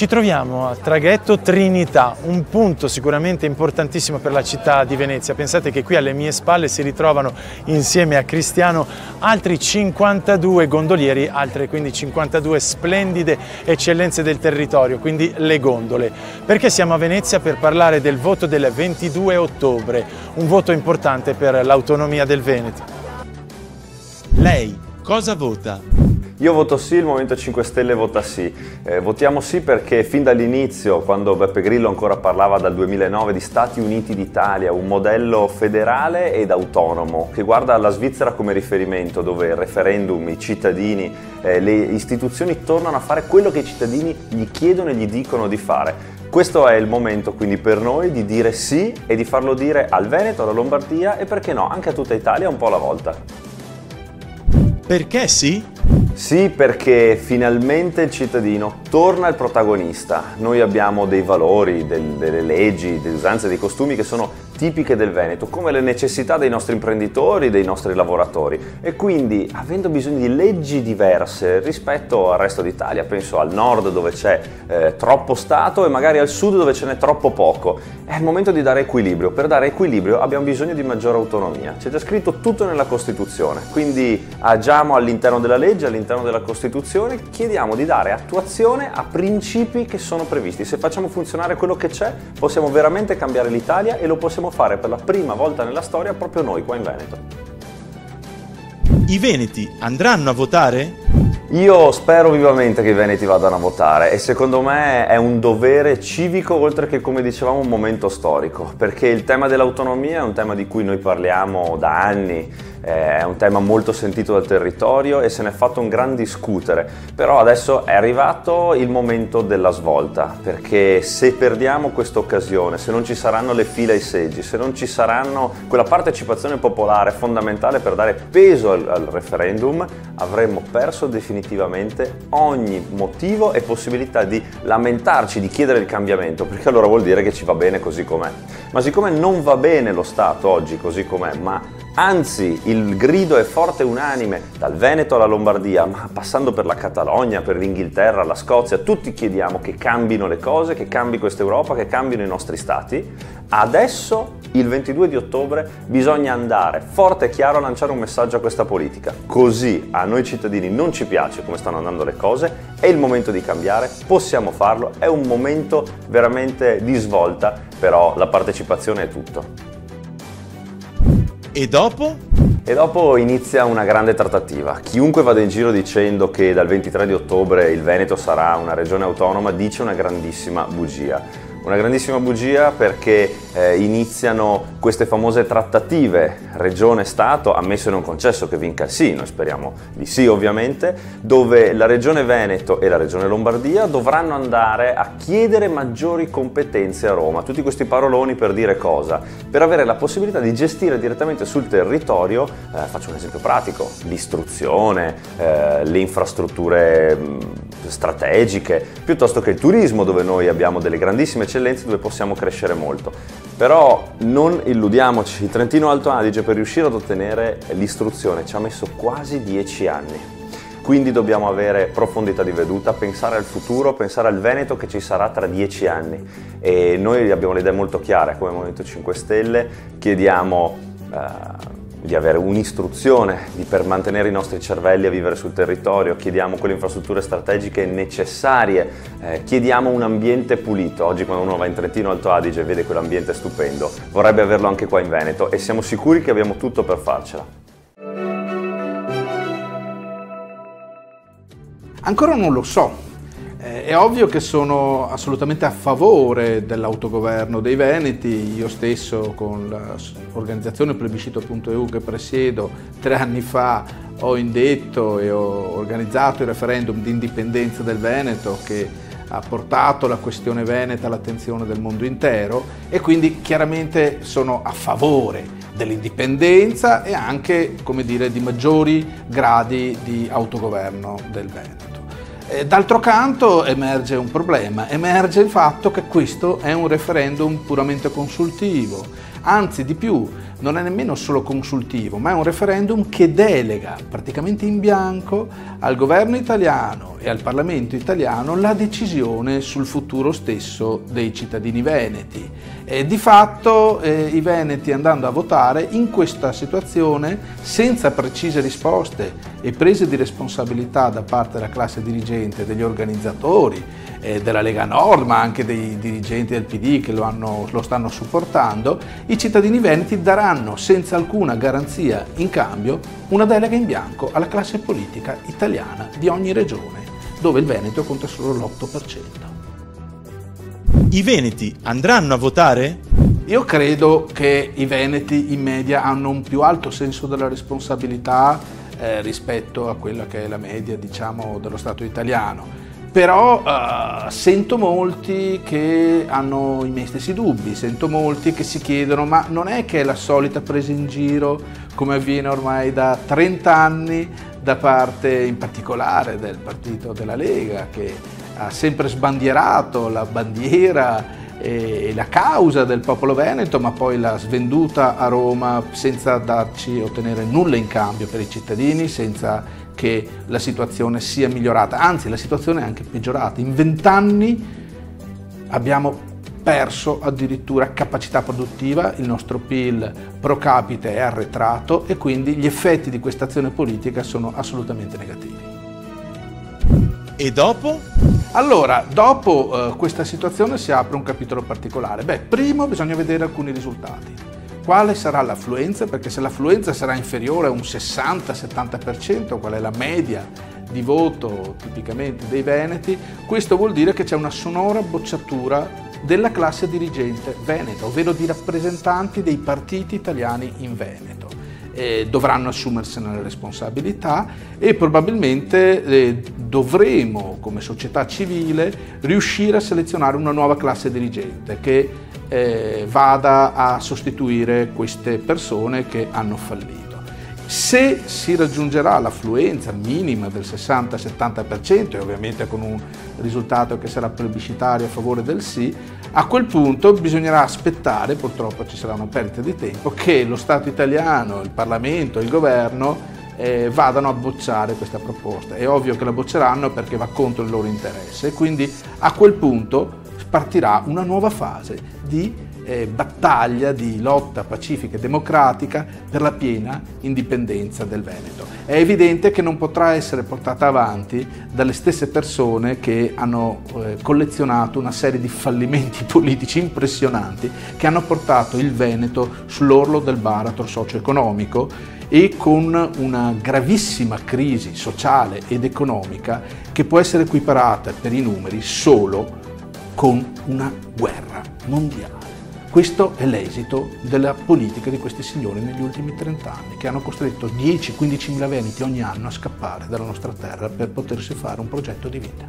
Ci troviamo a Traghetto Trinità, un punto sicuramente importantissimo per la città di Venezia. Pensate che qui alle mie spalle si ritrovano insieme a Cristiano altri 52 gondolieri, altre quindi 52 splendide eccellenze del territorio, quindi le gondole. Perché siamo a Venezia? Per parlare del voto del 22 ottobre, un voto importante per l'autonomia del Veneto. Lei cosa vota? Io voto sì, il Movimento 5 Stelle vota sì. Votiamo sì perché fin dall'inizio, quando Beppe Grillo ancora parlava dal 2009 di Stati Uniti d'Italia, un modello federale ed autonomo che guarda alla Svizzera come riferimento, dove il referendum, i cittadini, le istituzioni tornano a fare quello che i cittadini gli chiedono e gli dicono di fare. Questo è il momento quindi per noi di dire sì e di farlo dire al Veneto, alla Lombardia e perché no, anche a tutta Italia un po' alla volta. Perché sì? Sì, perché finalmente il cittadino torna il protagonista. Noi abbiamo dei valori, delle leggi, delle usanze, dei costumi che sono tipiche del Veneto, come le necessità dei nostri imprenditori, dei nostri lavoratori. E quindi, avendo bisogno di leggi diverse rispetto al resto d'Italia, penso al nord dove c'è troppo Stato e magari al sud dove ce n'è troppo poco, è il momento di dare equilibrio. Per dare equilibrio abbiamo bisogno di maggiore autonomia. C'è già scritto tutto nella Costituzione, quindi agiamo all'interno della legge, all'interno della Costituzione, chiediamo di dare attuazione a principi che sono previsti. Se facciamo funzionare quello che c'è, possiamo veramente cambiare l'Italia e lo possiamo fare per la prima volta nella storia proprio noi qua in Veneto. I veneti andranno a votare? Io spero vivamente che i veneti vadano a votare e secondo me è un dovere civico oltre che, come dicevamo, un momento storico, perché il tema dell'autonomia è un tema di cui noi parliamo da anni, è un tema molto sentito dal territorio e se ne è fatto un gran discutere, però adesso è arrivato il momento della svolta, perché se perdiamo questa occasione, se non ci saranno le file ai seggi, se non ci saranno quella partecipazione popolare fondamentale per dare peso al referendum, avremmo perso definitivamente ogni motivo e possibilità di lamentarci, di chiedere il cambiamento, perché allora vuol dire che ci va bene così com'è. Ma siccome non va bene lo Stato oggi così com'è, ma anzi, il grido è forte e unanime dal Veneto alla Lombardia, ma passando per la Catalogna, per l'Inghilterra, la Scozia, tutti chiediamo che cambino le cose, che cambi questa Europa, che cambino i nostri stati. Adesso, il 22 di ottobre, bisogna andare forte e chiaro a lanciare un messaggio a questa politica. Così a noi cittadini non ci piace come stanno andando le cose, è il momento di cambiare, possiamo farlo, è un momento veramente di svolta, però la partecipazione è tutto. E dopo? E dopo inizia una grande trattativa. Chiunque vada in giro dicendo che dal 23 di ottobre il Veneto sarà una regione autonoma dice una grandissima bugia. Una grandissima bugia perché iniziano queste famose trattative regione-Stato, ammesso e non concesso che vinca il sì, noi speriamo di sì ovviamente, dove la regione Veneto e la regione Lombardia dovranno andare a chiedere maggiori competenze a Roma. Tutti questi paroloni per dire cosa? Per avere la possibilità di gestire direttamente sul territorio, faccio un esempio pratico, l'istruzione, le infrastrutture strategiche, piuttosto che il turismo, dove noi abbiamo delle grandissime eccellenze dove possiamo crescere molto. Però non illudiamoci, il Trentino Alto Adige per riuscire ad ottenere l'istruzione ci ha messo quasi 10 anni. Quindi dobbiamo avere profondità di veduta, pensare al futuro, pensare al Veneto che ci sarà tra 10 anni. E noi abbiamo le idee molto chiare, come Movimento 5 Stelle chiediamo di avere un'istruzione per mantenere i nostri cervelli a vivere sul territorio, chiediamo quelle infrastrutture strategiche necessarie, chiediamo un ambiente pulito. Oggi quando uno va in Trentino Alto Adige e vede quell'ambiente stupendo, vorrebbe averlo anche qua in Veneto e siamo sicuri che abbiamo tutto per farcela. Ancora non lo so. È ovvio che sono assolutamente a favore dell'autogoverno dei Veneti. Io stesso con l'organizzazione plebiscito.eu che presiedo 3 anni fa ho indetto e ho organizzato il referendum di indipendenza del Veneto che ha portato la questione veneta all'attenzione del mondo intero e quindi chiaramente sono a favore dell'indipendenza e anche, come dire, di maggiori gradi di autogoverno del Veneto. D'altro canto emerge un problema, emerge il fatto che questo è un referendum puramente consultivo, anzi di più, non è nemmeno solo consultivo, ma è un referendum che delega praticamente in bianco al governo italiano e al Parlamento italiano la decisione sul futuro stesso dei cittadini veneti. E di fatto i veneti, andando a votare in questa situazione, senza precise risposte e prese di responsabilità da parte della classe dirigente, degli organizzatori, della Lega Nord, ma anche dei dirigenti del PD che lo stanno supportando, i cittadini veneti daranno senza alcuna garanzia in cambio una delega in bianco alla classe politica italiana di ogni regione, dove il Veneto conta solo l'8%. I veneti andranno a votare? Io credo che i veneti in media hanno un più alto senso della responsabilità rispetto a quella che è la media, diciamo, dello Stato italiano. Però sento molti che hanno i miei stessi dubbi, sento molti che si chiedono: ma non è che è la solita presa in giro, come avviene ormai da 30 anni da parte in particolare del partito della Lega, che ha sempre sbandierato la bandiera e la causa del popolo veneto, ma poi l'ha svenduta a Roma senza ottenere nulla in cambio per i cittadini, senza che la situazione sia migliorata, anzi la situazione è anche peggiorata. In 20 anni abbiamo perso addirittura capacità produttiva, il nostro PIL pro capite è arretrato e quindi gli effetti di questa azione politica sono assolutamente negativi. E dopo? Allora, dopo questa situazione si apre un capitolo particolare. Primo bisogna vedere alcuni risultati. Quale sarà l'affluenza? Perché se l'affluenza sarà inferiore a un 60-70%, qual è la media di voto tipicamente dei veneti, questo vuol dire che c'è una sonora bocciatura della classe dirigente veneta, ovvero di rappresentanti dei partiti italiani in Veneto. Dovranno assumersene le responsabilità e probabilmente dovremo, come società civile, riuscire a selezionare una nuova classe dirigente che vada a sostituire queste persone che hanno fallito. Se si raggiungerà l'affluenza minima del 60-70% e ovviamente con un risultato che sarà plebiscitario a favore del sì, a quel punto bisognerà aspettare, purtroppo ci sarà una perdita di tempo, che lo Stato italiano, il Parlamento, il Governo vadano a bocciare questa proposta. È ovvio che la bocceranno perché va contro il loro interesse e quindi a quel punto partirà una nuova fase di battaglia, di lotta pacifica e democratica per la piena indipendenza del Veneto. È evidente che non potrà essere portata avanti dalle stesse persone che hanno collezionato una serie di fallimenti politici impressionanti che hanno portato il Veneto sull'orlo del baratro socio-economico e con una gravissima crisi sociale ed economica che può essere equiparata per i numeri solo con una guerra mondiale. Questo è l'esito della politica di questi signori negli ultimi 30 anni, che hanno costretto 10-15 mila veneti ogni anno a scappare dalla nostra terra per potersi fare un progetto di vita.